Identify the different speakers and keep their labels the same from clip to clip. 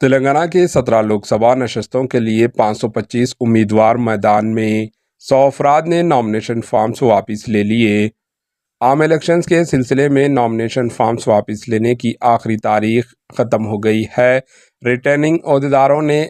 Speaker 1: تلنگانہ کے 17 لوک سبھا نشستوں کے لیے 525 امیدوار میدان میں، 100 افراد نے نامنیشن فارمز واپس لے لیے۔ عام الیکشنز کے سلسلے میں نامنیشن فارمز واپس لینے کی آخری تاریخ ختم ہو گئی ہے۔ ریٹرننگ عہدیداروں نے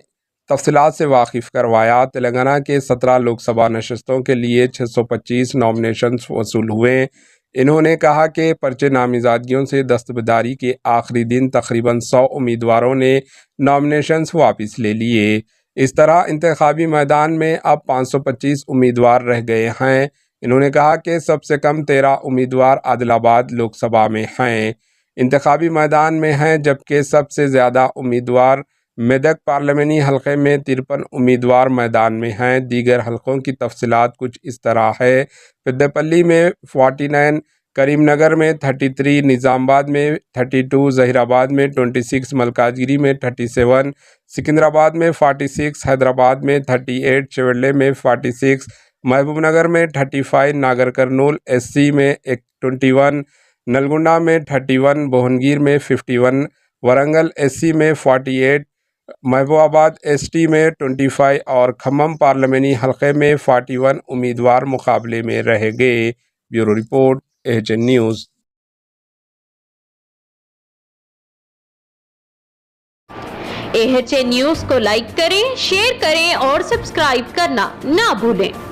Speaker 1: تفصیلات سے واقف کروایا۔ تلنگانہ کے 17 لوک سبھا نشستوں کے لیے 625 نامنیشنز وصول ہوئے۔ انہوں نے کہا کہ پرچے نامزدگیوں سے دستبرداری کے آخری دن تقریباً 100 امیدواروں نے نامنیشنز واپس لے لیے۔ اس طرح انتخابی میدان میں اب 525 امیدوار رہ گئے ہیں۔ انہوں نے کہا کہ سب سے کم 13 امیدوار عادل آباد لوک سبھا میں ہیں، انتخابی میدان میں ہیں، جبکہ سب سے زیادہ امیدوار میدک پارلیمانی حلقے میں 53 امیدوار میدان میں ہیں۔ دیگر حلقوں کی تفصیلات کچھ اس طرح ہے۔ پیدے پلی میں 49، کریم نگر میں 33، نظام آباد میں 32، ظہیر آباد میں 26، ملکاجگیری میں 37، سکندرآباد میں 46، حیدرآباد میں 38، چیوڑلے میں 46، محبوب نگر میں 35، ناگر کرنول ایس سی میں 21، نلگنڈا میں 31، بھونگیر میں 51، ورنگل ایس سی میں 48، محبوب آباد ایس ٹی میں 25 اور کھمم پارلیمانی حلقے میں 41 امیدوار مقابلے میں رہ گئے۔ Bureau report AHN news.
Speaker 2: AHN news کو لائک کریں، شیئر کریں اور سبسکرائب کرنا نہ بھولیں۔